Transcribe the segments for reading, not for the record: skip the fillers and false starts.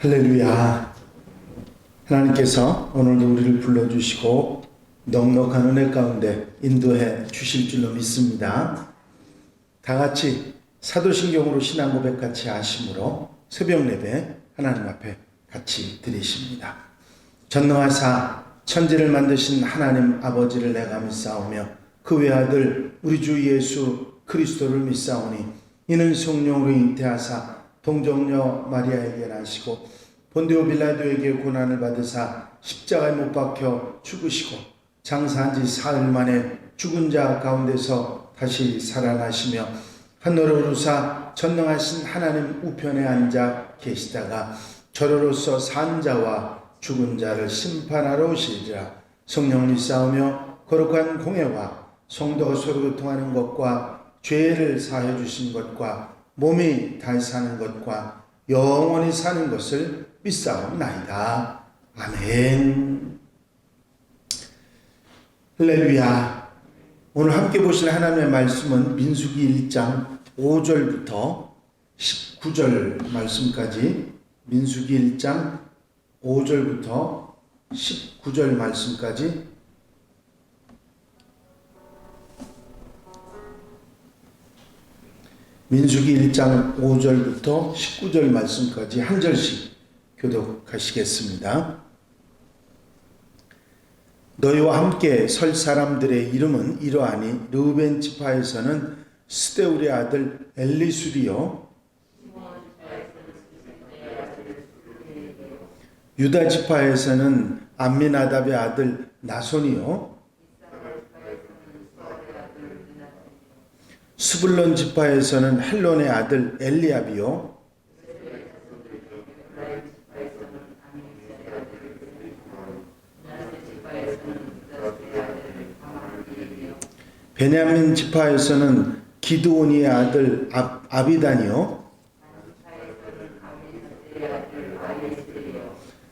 할렐루야. 하나님께서 오늘도 우리를 불러주시고 넉넉한 은혜 가운데 인도해 주실 줄로 믿습니다. 다 같이 사도신경으로 신앙 고백 같이 하심으로 새벽 예배 하나님 앞에 같이 드리십니다. 전능하사 천지를 만드신 하나님 아버지를 내가 믿사오며 그 외아들 우리 주 예수 그리스도를 믿사오니 이는 성령으로 잉태하사 동정녀 마리아에게 나시고 본디오 빌라도에게 고난을 받으사 십자가에 못 박혀 죽으시고 장사한 지 사흘 만에 죽은 자 가운데서 다시 살아나시며 하늘로 오르사 전능하신 하나님 우편에 앉아 계시다가 저로로서 산 자와 죽은 자를 심판하러 오시리라. 성령을 믿사오며 거룩한 공예와 성도가 서로 교통하는 것과 죄를 사해 주신 것과 몸이 다시 사는 것과 영원히 사는 것을 믿사옵나이다. 아멘. 할렐루야. 오늘 함께 보실 하나님의 말씀은 민수기 1장 5절부터 19절 말씀까지, 민수기 1장 5절부터 19절 말씀까지 민수기 1장 5절부터 19절 말씀까지 한 절씩 교독하시겠습니다. 너희와 함께 설 사람들의 이름은 이러하니 르우벤 지파에서는 스데울의 아들 엘리술이요, 유다 지파에서는 암미나답의 아들 나손이요, 스불론 지파에서는 헬론의 아들 엘리압이요, 베냐민 지파에서는 기드온이의 아들 아비단이요,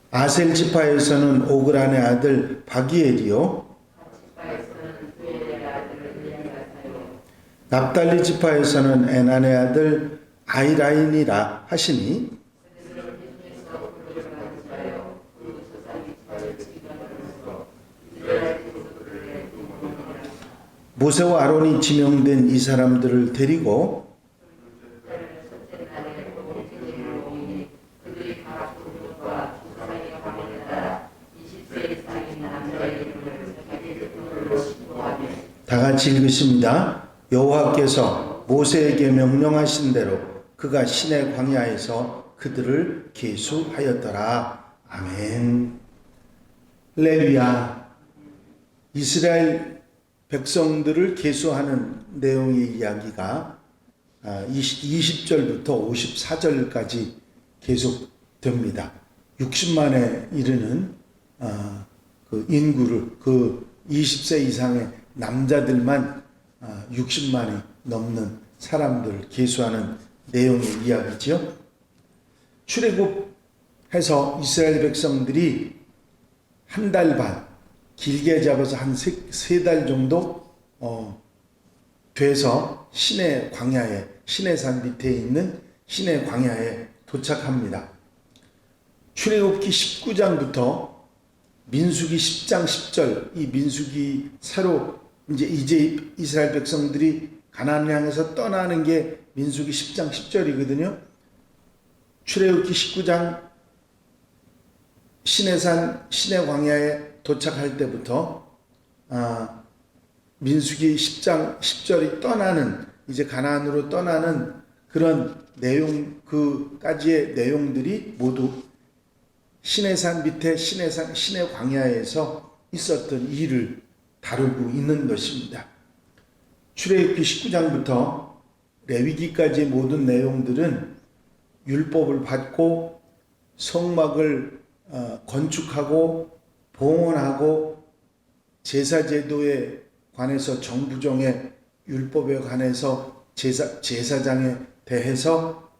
아셀 지파에서는 오그란의 아들 바기엘이요, 납달리 지파에서는 에난의 아들 아이라인이라 하시니 모세와 아론이 지명된 이 사람들을 데리고 다 같이 읽으십니다. 여호와께서 모세에게 명령하신 대로 그가 시내 광야에서 그들을 계수하였더라. 아멘. 할렐루야. 이스라엘 백성들을 계수하는 내용의 이야기가 20절부터 54절까지 계속됩니다. 60만에 이르는 그 인구를, 그 20세 이상의 남자들만 60만이 넘는 사람들을 계수하는 내용의 이야기죠. 출애굽해서 이스라엘 백성들이 한 달 반, 길게 잡아서 한 세 달 정도 돼서 시내 광야에, 시내산 밑에 있는 시내 광야에 도착합니다. 출애굽기 19장부터 민수기 10장 10절, 이 민수기 새로 이제 이스라엘 백성들이 가나안을 향해서 떠나는 게 민수기 10장 10절이거든요. 출애굽기 19장 시내산 시내 광야에 도착할 때부터 민수기 10장 10절이 떠나는, 이제 가나안으로 떠나는 그런 내용, 그까지의 내용들이 모두 시내산 밑에 시내 광야에서 있었던 일을 다루고 있는 것입니다. 출애굽기 19장부터 레위기까지의 모든 내용들은 율법을 받고 성막을 건축하고 봉헌하고 제사제도에 관해서 정부정의 율법에 관해서 제사장에 대해서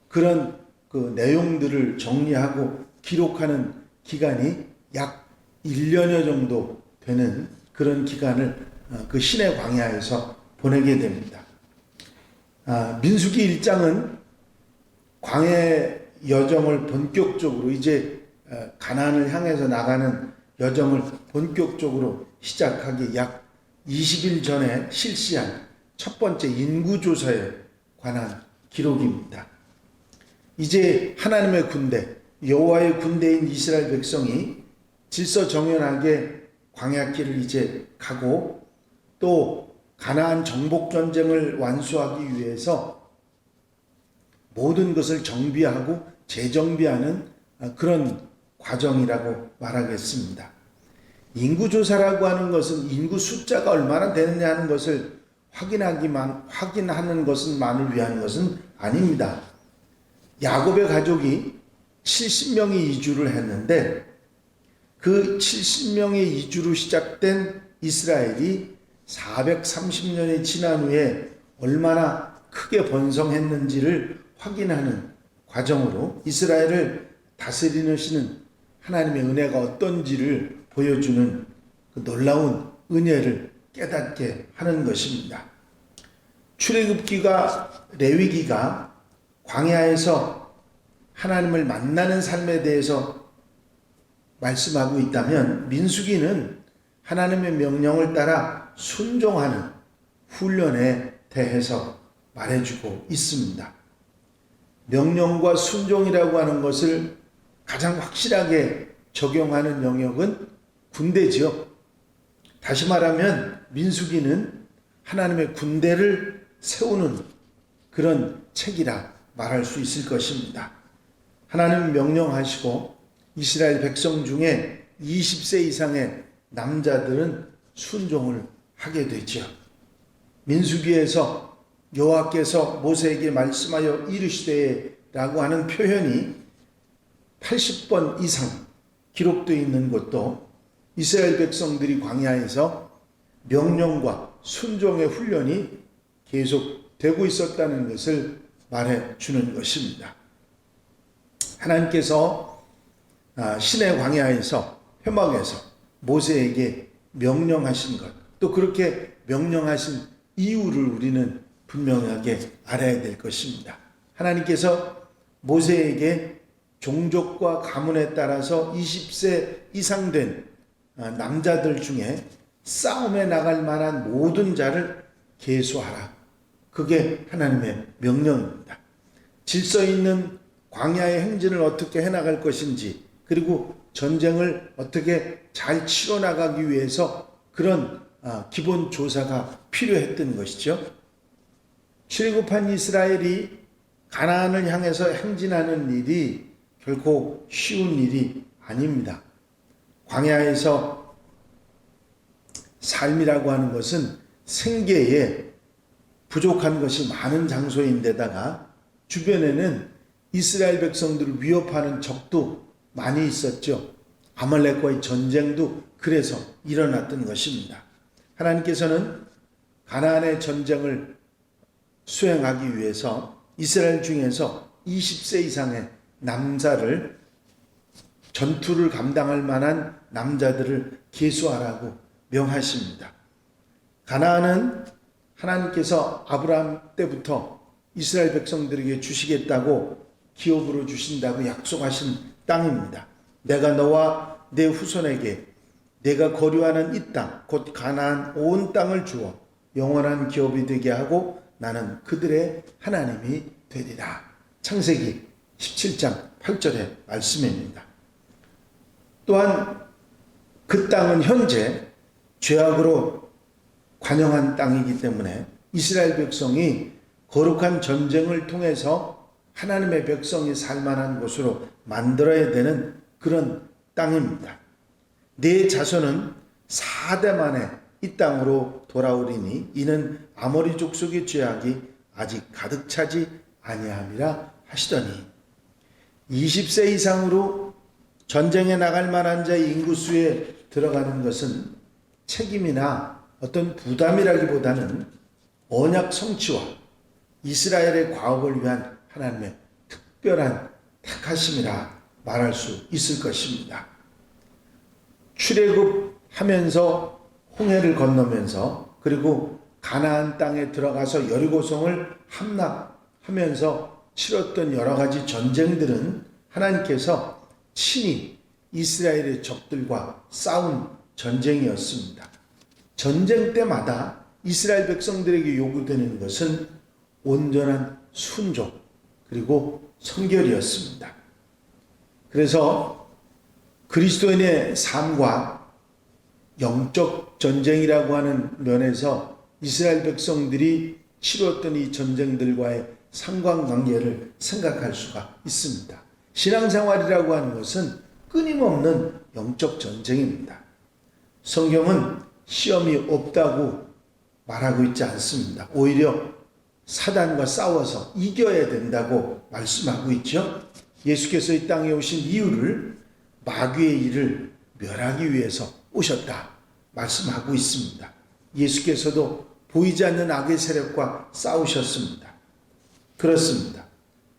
그런 그 내용들을 정리하고 기록하는 기간이 약 1년여 정도 되는 그런 기간을 그 시내 광야에서 보내게 됩니다. 민수기 1장은 광야에 여정을 본격적으로 이제 가나안을 향해서 나가는 여정을 본격적으로 시작하기 약 20일 전에 실시한 첫 번째 인구조사에 관한 기록입니다. 이제 하나님의 군대, 여호와의 군대인 이스라엘 백성이 질서정연하게 광야길을 이제 가고 또 가나안 정복 전쟁을 완수하기 위해서 모든 것을 정비하고 재정비하는 그런 과정이라고 말하겠습니다. 인구조사라고 하는 것은 인구 숫자가 얼마나 되느냐 하는 것을 확인하는 것만을 위한 것은 아닙니다. 야곱의 가족이 70명이 이주를 했는데 그 70명의 이주로 시작된 이스라엘이 430년이 지난 후에 얼마나 크게 번성했는지를 확인하는 과정으로 이스라엘을 다스리시는 하나님의 은혜가 어떤지를 보여주는 그 놀라운 은혜를 깨닫게 하는 것입니다. 출애굽기가 레위기가 광야에서 하나님을 만나는 삶에 대해서 말씀하고 있다면 민수기는 하나님의 명령을 따라 순종하는 훈련에 대해서 말해주고 있습니다. 명령과 순종이라고 하는 것을 가장 확실하게 적용하는 영역은 군대지요. 다시 말하면 민수기는 하나님의 군대를 세우는 그런 책이라 말할 수 있을 것입니다. 하나님은 명령하시고 이스라엘 백성 중에 20세 이상의 남자들은 순종을 하게 되죠. 민수기에서 여호와께서 모세에게 말씀하여 이르시되 라고 하는 표현이 80번 이상 기록되어 있는 것도 이스라엘 백성들이 광야에서 명령과 순종의 훈련이 계속되고 있었다는 것을 말해주는 것입니다. 하나님께서 시내 광야에서 회막에서 모세에게 명령하신 것, 또 그렇게 명령하신 이유를 우리는 분명하게 알아야 될 것입니다. 하나님께서 모세에게 종족과 가문에 따라서 20세 이상 된 남자들 중에 싸움에 나갈 만한 모든 자를 계수하라. 그게 하나님의 명령입니다. 질서 있는 광야의 행진을 어떻게 해나갈 것인지, 그리고 전쟁을 어떻게 잘 치러나가기 위해서 그런 기본 조사가 필요했던 것이죠. 출애굽한 이스라엘이 가나안을 향해서 행진하는 일이 결코 쉬운 일이 아닙니다. 광야에서 삶이라고 하는 것은 생계에 부족한 것이 많은 장소인데다가 주변에는 이스라엘 백성들을 위협하는 적도 많이 있었죠. 아말렉과의 전쟁도 그래서 일어났던 것입니다. 하나님께서는 가나안의 전쟁을 수행하기 위해서 이스라엘 중에서 20세 이상의 남자를 전투를 감당할 만한 남자들을 계수하라고 명하십니다. 가나안은 하나님께서 아브라함 때부터 이스라엘 백성들에게 주시겠다고 기업으로 주신다고 약속하신 땅입니다. 내가 너와 내 후손에게 내가 거류하는 이 땅, 곧 가나안 온 땅을 주어 영원한 기업이 되게 하고 나는 그들의 하나님이 되리라. 창세기 17장 8절의 말씀입니다. 또한 그 땅은 현재 죄악으로 관영한 땅이기 때문에 이스라엘 백성이 거룩한 전쟁을 통해서 하나님의 백성이 살만한 곳으로 만들어야 되는 그런 땅입니다. 네 자손은 4대 만에 이 땅으로 돌아오리니 이는 아모리 족속의 죄악이 아직 가득 차지 아니함이라 하시더니 20세 이상으로 전쟁에 나갈 만한 자의 인구수에 들어가는 것은 책임이나 어떤 부담이라기보다는 언약 성취와 이스라엘의 과업을 위한 하나님의 특별한 택하심이라 말할 수 있을 것입니다. 출애굽하면서 홍해를 건너면서 그리고 가나안 땅에 들어가서 여리고성을 함락하면서 치렀던 여러 가지 전쟁들은 하나님께서 친히 이스라엘의 적들과 싸운 전쟁이었습니다. 전쟁 때마다 이스라엘 백성들에게 요구되는 것은 온전한 순종 그리고 성결이었습니다. 그래서 그리스도인의 삶과 영적 전쟁이라고 하는 면에서 이스라엘 백성들이 치루었던 이 전쟁들과의 상관관계를 생각할 수가 있습니다. 신앙생활이라고 하는 것은 끊임없는 영적 전쟁입니다. 성경은 시험이 없다고 말하고 있지 않습니다. 오히려 사단과 싸워서 이겨야 된다고 말씀하고 있죠. 예수께서 이 땅에 오신 이유를 마귀의 일을 멸하기 위해서 오셨다 말씀하고 있습니다. 예수께서도 보이지 않는 악의 세력과 싸우셨습니다. 그렇습니다.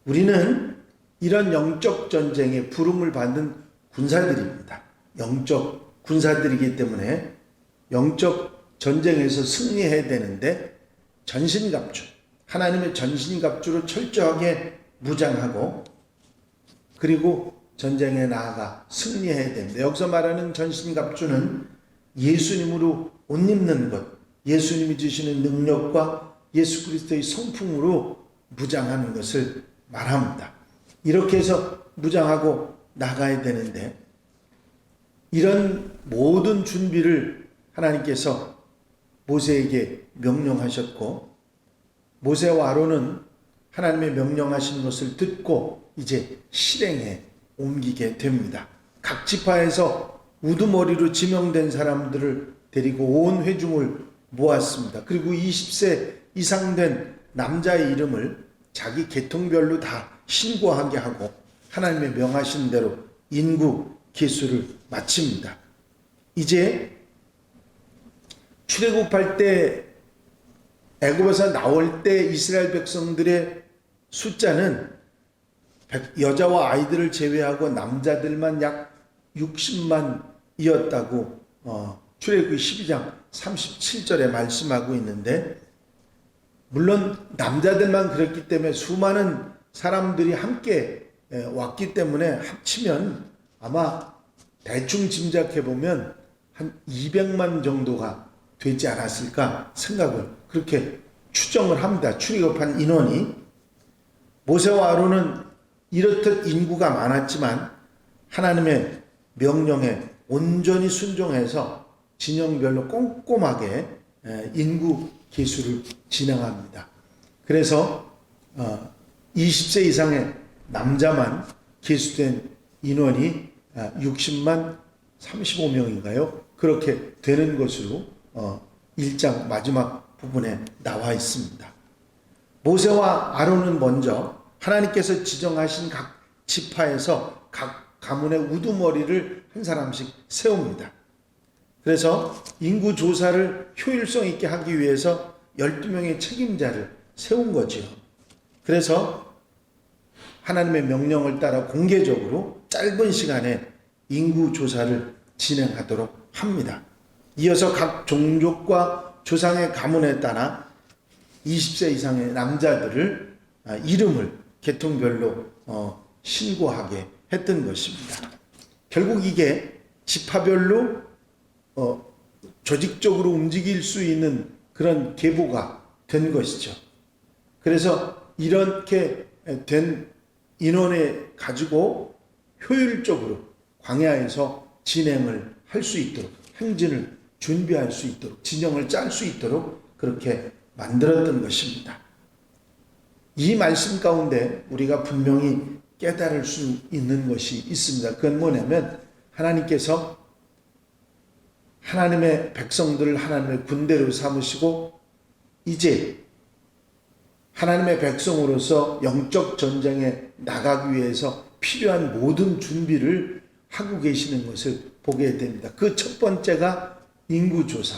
우리는 이런 영적 전쟁에 부름을 받는 군사들입니다. 영적 군사들이기 때문에 영적 전쟁에서 승리해야 되는데 전신갑주, 하나님의 전신갑주로 철저하게 무장하고 그리고 전쟁에 나아가 승리해야 됩니다. 여기서 말하는 전신갑주는 예수님으로 옷 입는 것, 예수님이 주시는 능력과 예수 그리스도의 성품으로 무장하는 것을 말합니다. 이렇게 해서 무장하고 나가야 되는데 이런 모든 준비를 하나님께서 모세에게 명령하셨고 모세와 아론은 하나님의 명령하신 것을 듣고 이제 실행에 옮기게 됩니다. 각 지파에서 우두머리로 지명된 사람들을 데리고 온 회중을 모았습니다. 그리고 20세 이상 된 남자의 이름을 자기 계통별로 다 신고하게 하고 하나님의 명하신 대로 인구 계수를 마칩니다. 이제 출애굽할 때 애굽에서 나올 때 이스라엘 백성들의 숫자는 여자와 아이들을 제외하고 남자들만 약 60만이었다고 출애굽기 12장 37절에 말씀하고 있는데 물론 남자들만 그랬기 때문에 수많은 사람들이 함께 왔기 때문에 합치면 아마 대충 짐작해 보면 한 200만 정도가 되지 않았을까 생각을 그렇게 추정을 합니다. 출애굽한 인원이. 모세와 아론은 이렇듯 인구가 많았지만 하나님의 명령에 온전히 순종해서 진영별로 꼼꼼하게 인구 계수를 진행합니다. 그래서 20세 이상의 남자만 계수된 인원이 60만 35명인가요? 그렇게 되는 것으로 1장 마지막 부분에 나와 있습니다. 모세와 아론은 먼저 하나님께서 지정하신 각 지파에서 각 가문의 우두머리를 한 사람씩 세웁니다. 그래서 인구 조사를 효율성 있게 하기 위해서 12명의 책임자를 세운 거지요. 그래서 하나님의 명령을 따라 공개적으로 짧은 시간에 인구 조사를 진행하도록 합니다. 이어서 각 종족과 조상의 가문에 따라 20세 이상의 남자들을 이름을 계통별로 신고하게 했던 것입니다. 결국 이게 지파별로 조직적으로 움직일 수 있는 그런 계보가 된 것이죠. 그래서 이렇게 된 인원을 가지고 효율적으로 광야에서 진행을 할 수 있도록 행진을 준비할 수 있도록 진영을 짤 수 있도록 그렇게 만들었던 것입니다. 이 말씀 가운데 우리가 분명히 깨달을 수 있는 것이 있습니다. 그건 뭐냐면 하나님께서 하나님의 백성들을 하나님의 군대로 삼으시고 이제 하나님의 백성으로서 영적 전쟁에 나가기 위해서 필요한 모든 준비를 하고 계시는 것을 보게 됩니다. 그 첫 번째가 인구조사.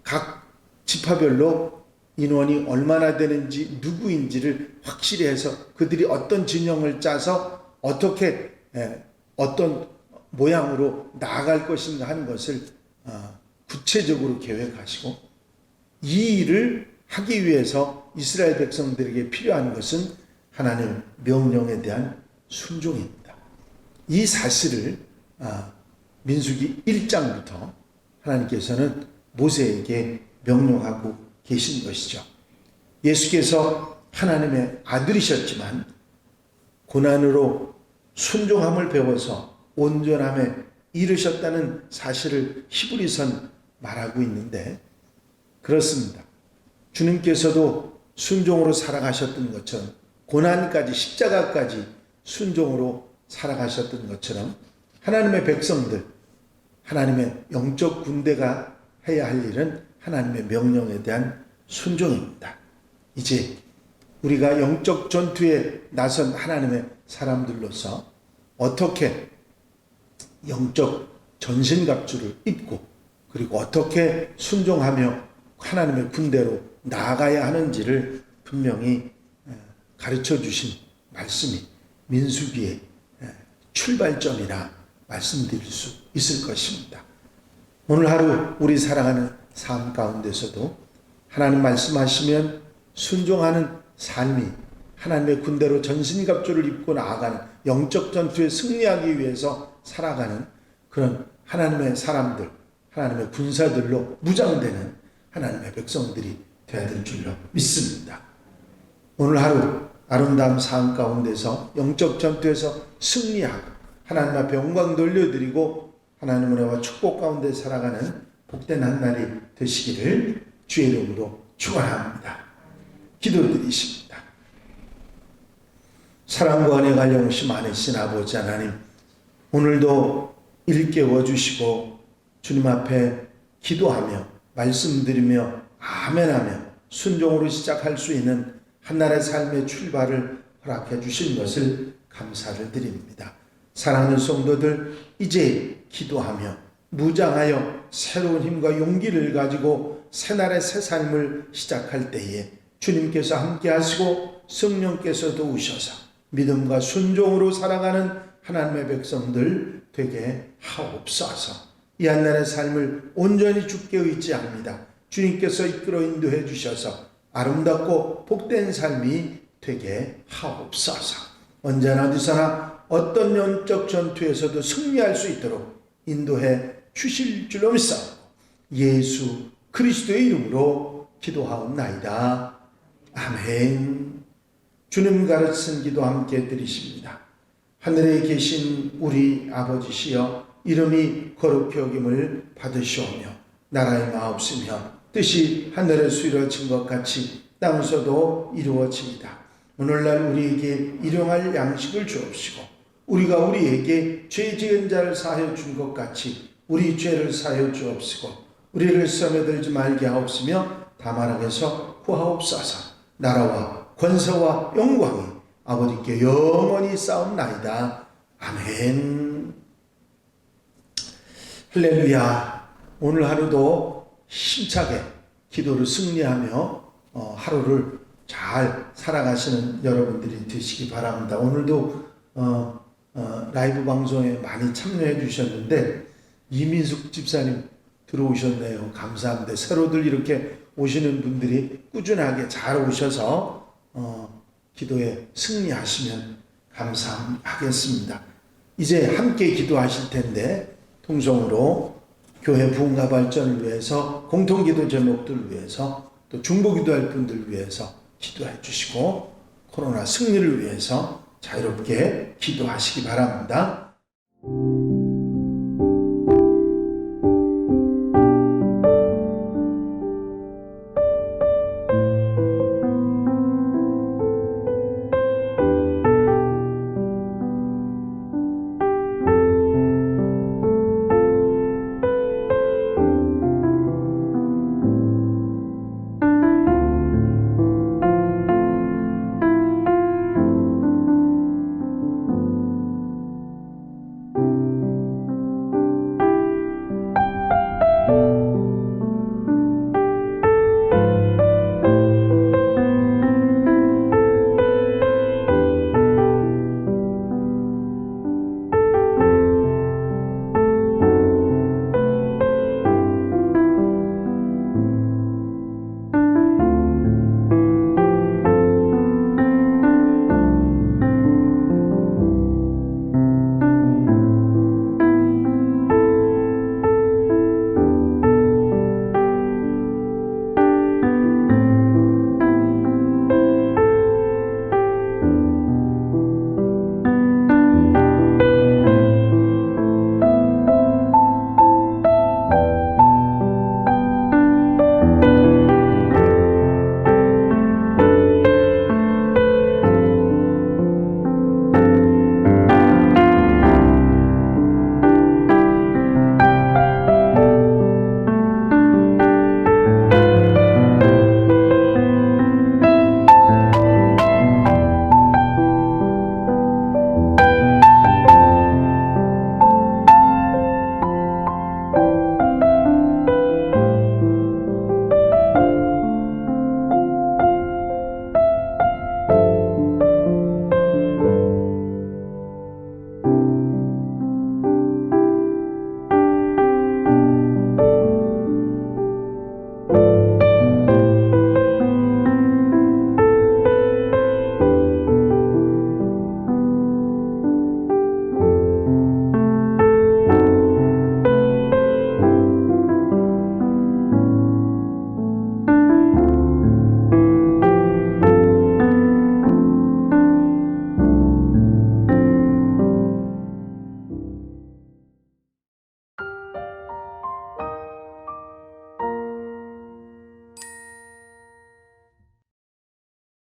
각 지파별로 인원이 얼마나 되는지 누구인지를 확실히 해서 그들이 어떤 진영을 짜서 어떻게 어떤 모양으로 나아갈 것인가 하는 것을 구체적으로 계획하시고 이 일을 하기 위해서 이스라엘 백성들에게 필요한 것은 하나님 명령에 대한 순종입니다. 이 사실을 민수기 1장부터 하나님께서는 모세에게 명령하고 계신 것이죠. 예수께서 하나님의 아들이셨지만 고난으로 순종함을 배워서 온전함에 이르셨다는 사실을 히브리서는 말하고 있는데, 그렇습니다. 주님께서도 순종으로 살아가셨던 것처럼, 고난까지 십자가까지 순종으로 살아가셨던 것처럼 하나님의 백성들, 하나님의 영적 군대가 해야 할 일은 하나님의 명령에 대한 순종입니다. 이제 우리가 영적 전투에 나선 하나님의 사람들로서 어떻게 영적 전신갑주를 입고, 그리고 어떻게 순종하며 하나님의 군대로 나아가야 하는지를 분명히 가르쳐 주신 말씀이 민수기의 출발점이라 말씀드릴 수 있을 것입니다. 오늘 하루 우리 살아가는 삶 가운데서도 하나님 말씀하시면 순종하는 삶이 하나님의 군대로 전신갑주를 입고 나아가는, 영적 전투에 승리하기 위해서 살아가는 그런 하나님의 사람들, 하나님의 군사들로 무장되는 하나님의 백성들이 되어야 될 줄로 믿습니다. 오늘 하루 아름다운 삶 가운데서 영적 전투에서 승리하고 하나님 앞에 영광 돌려드리고 하나님 은혜와 축복 가운데 살아가는 복된 한 날이 되시기를 주의 이름으로 축원합니다. 기도드리십니다. 사랑과 은혜가 영시 많으신 아버지 하나님, 오늘도 일깨워 주시고 주님 앞에 기도하며 말씀드리며 아멘하며 순종으로 시작할 수 있는 한날의 삶의 출발을 허락해 주신 것을 감사를 드립니다. 사랑하는 성도들, 이제 기도하며 무장하여 새로운 힘과 용기를 가지고 새날의 새 삶을 시작할 때에 주님께서 함께 하시고 성령께서도 오셔서 믿음과 순종으로 살아가는 하나님의 백성들 되게 하옵소서. 이 한날의 삶을 온전히 주께 의지합니다. 주님께서 이끌어 인도해 주셔서 아름답고 복된 삶이 되게 하옵소서. 언제나 어디서나 어떤 영적 전투에서도 승리할 수 있도록 인도해 주실 줄로 믿사옵고 예수 그리스도의 이름으로 기도하옵나이다. 아멘. 주님 가르친 기도 함께 드리십니다. 하늘에 계신 우리 아버지시여, 이름이 거룩히 여김을 받으시오며 나라의 마옵시며 뜻이 하늘에서 이루어진 것 같이 땅에서도 이루어지이다. 오늘날 우리에게 일용할 양식을 주옵시고 우리가 우리에게 죄 지은 자를 사하여 준 것 같이 우리 죄를 사하여 주옵시고 우리를 시험에 들지 말게 하옵시며 다만 악에서 구하옵소서. 나라와 권세와 영광이 아버지께 영원히 쌓옵나이다. 아멘. 할렐루야. 오늘 하루도 힘차게 기도를 승리하며 하루를 잘 살아가시는 여러분들이 되시기 바랍니다. 오늘도 라이브 방송에 많이 참여해 주셨는데 이민숙 집사님 들어오셨네요. 감사합니다. 새로들 이렇게 오시는 분들이 꾸준하게 잘 오셔서 기도에 승리하시면 감사하겠습니다. 이제 함께 기도하실 텐데 통성으로 교회 부흥과 발전을 위해서, 공통기도 제목들을 위해서, 또 중보기도할 분들을 위해서 기도해 주시고 코로나 승리를 위해서 자유롭게 기도하시기 바랍니다.